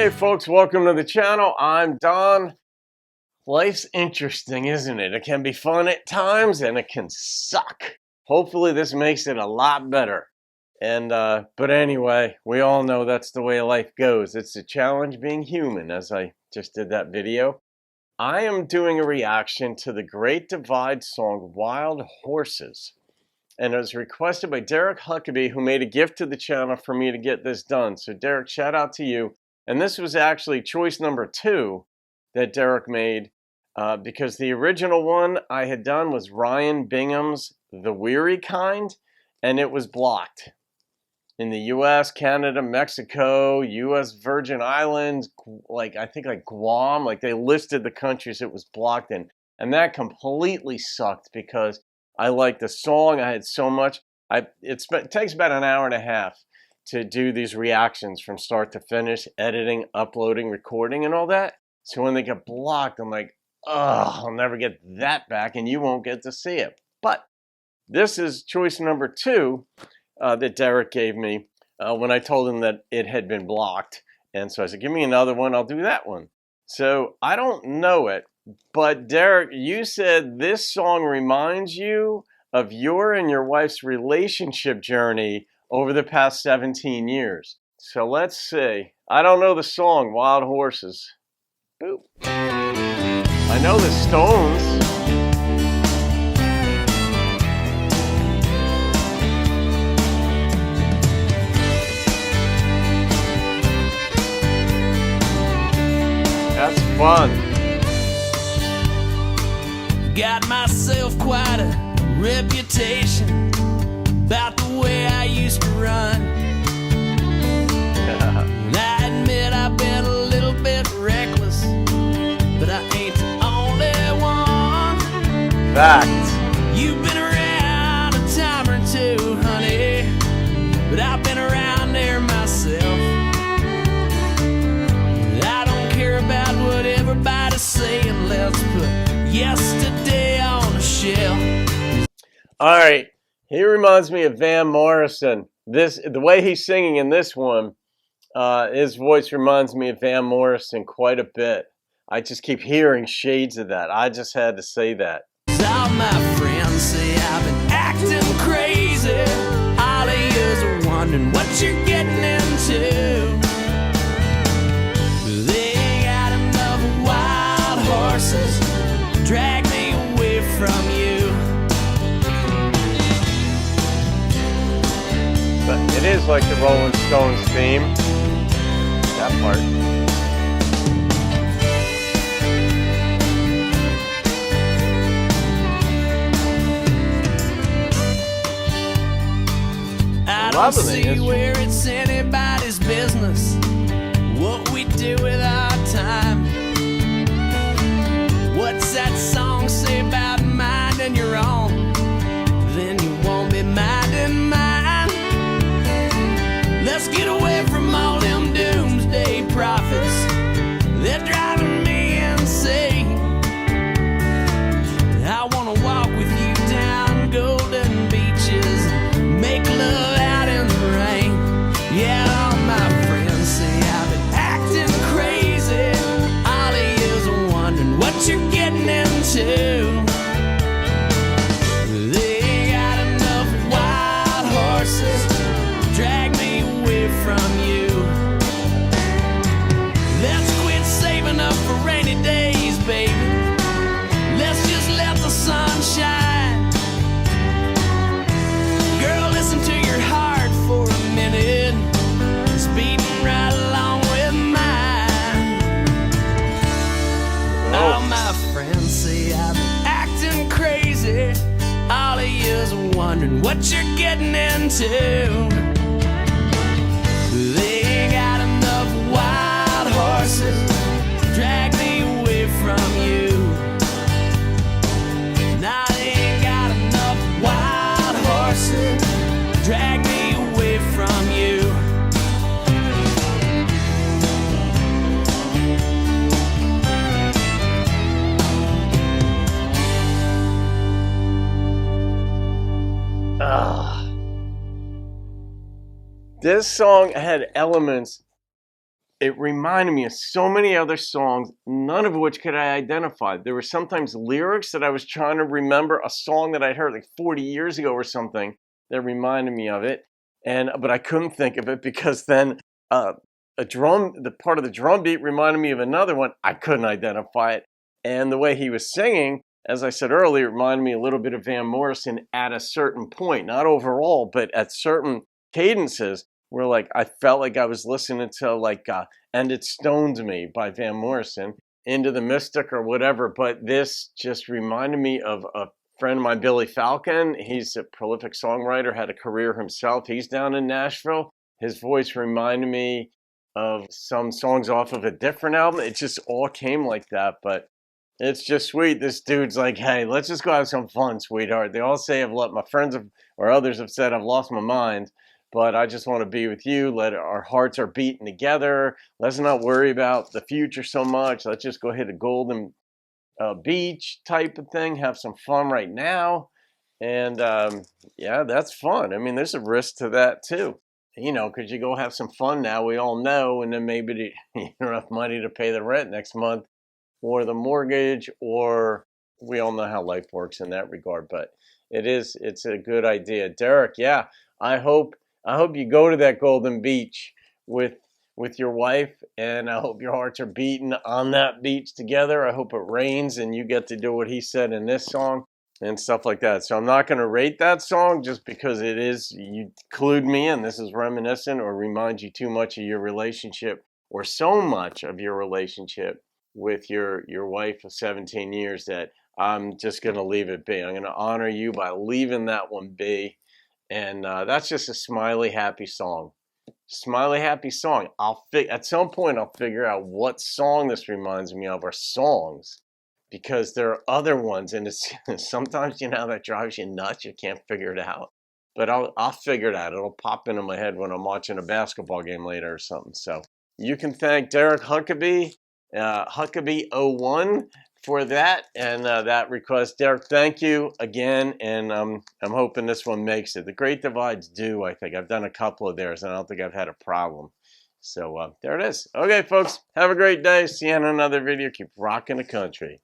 Hey folks, welcome to the channel. I'm Don. Life's interesting, isn't it? It can be fun at times and it can suck. Hopefully this makes it a lot better. But anyway, we all know that's the way life goes. It's a challenge being human, as I just did that video. I am doing a reaction to the Great Divide song, Wild Horses. And it was requested by Derek Huckaby, who made a gift to the channel for me to get this done. So Derek, shout out to you. And this was actually choice number 2 that Derek made because the original one I had done was Ryan Bingham's The Weary Kind, and it was blocked. In the US, Canada, Mexico, US Virgin Islands, I think Guam, they listed the countries it was blocked in. And that completely sucked because I liked the song. I had so much. It takes about an hour and a half to do these reactions from start to finish, editing, uploading, recording, and all that. So when they get blocked, I'm like, oh, I'll never get that back, and you won't get to see it. But this is choice number 2 that Derek gave me when I told him that it had been blocked. And so I said, give me another one, I'll do that one. So I don't know it, but Derek, you said this song reminds you of your and your wife's relationship journey over the past 17 years. So let's see. I don't know the song, Wild Horses. Boop. I know the Stones. That's fun. Got myself quite a reputation about the way I used to run. And I admit I've been a little bit reckless, but I ain't the only one. Fact. You've been around a time or two, honey, but I've been around there myself. I don't care about what everybody's saying. Let's put yesterday on a shelf. All right. He reminds me of Van Morrison. The way he's singing in this one, his voice reminds me of Van Morrison quite a bit. I just keep hearing shades of that. I just had to say that. All my friends say I've been acting crazy. All of yous are wondering what you're getting into. They ain't got enough wild horses to drag me away from you. It is like the Rolling Stones theme, that part. I don't see where it's anybody's business what we do with our time. What's that song say about minding your own? Then you won't be minding mine. Let's get away from all them doomsday prophets. They're driving me insane. I wanna walk with you down golden beaches and make love out in the rain. Yeah, all my friends say I've been acting crazy. All of yous are wondering what you're getting into. They ain't got enough wild horses to drag me away from you. Let's quit saving up for rainy days, baby. Let's just let the sun shine. Girl, listen to your heart for a minute. It's beating right along with mine. All my friends say I've been acting crazy. All of yous are wondering what you're getting into. They ain't got enough wild horses to drag me away from you. Now they ain't got enough wild horses to drag me away from you. This song had elements it reminded me of so many other songs, none of which could I identify. There were sometimes lyrics that I was trying to remember, a song that I'd heard like 40 years ago or something that reminded me of it, but I couldn't think of it because then the part of the drum beat reminded me of another one. I couldn't identify it, and the way he was singing, as I said earlier, reminded me a little bit of Van Morrison at a certain point, not overall, but at certain cadences where like I felt like I was listening to like "And It Stoned Me" by Van Morrison, Into the Mystic or whatever. But this just reminded me of a friend of mine, Billy Falcon. He's a prolific songwriter, had a career himself. He's down in Nashville. His voice reminded me of some songs off of a different album. It just all came like that, but it's just sweet. This dude's like, hey, let's just go have some fun, sweetheart. They all say my friends or others have said I've lost my mind, but I just want to be with you. Our hearts are beating together. Let's not worry about the future so much. Let's just go hit a golden beach type of thing. Have some fun right now. And yeah, that's fun. I mean, there's a risk to that too. Because you go have some fun now, we all know, and then maybe you don't have money to pay the rent next month or the mortgage, or we all know how life works in that regard. But it's a good idea. Derek, yeah, I hope you go to that golden beach with your wife, and I hope your hearts are beating on that beach together. I hope it rains and you get to do what he said in this song and stuff like that. So I'm not going to rate that song just because you clued me in. This is reminiscent or reminds you too much of your relationship, or so much of your relationship with your wife of 17 years that I'm just going to leave it be. I'm going to honor you by leaving that one be. And that's just a smiley, happy song. Smiley, happy song. At some point, I'll figure out what song this reminds me of, or songs, because there are other ones, and it's sometimes that drives you nuts. You can't figure it out, but I'll figure it out. It'll pop into my head when I'm watching a basketball game later or something. So you can thank Derek Huckaby, Huckaby01, for that and that request. Derek, thank you again, and I'm hoping this one makes it. The Great Divide's due, I think. I've done a couple of theirs, and I don't think I've had a problem. So there it is. Okay, folks, have a great day. See you in another video. Keep rocking the country.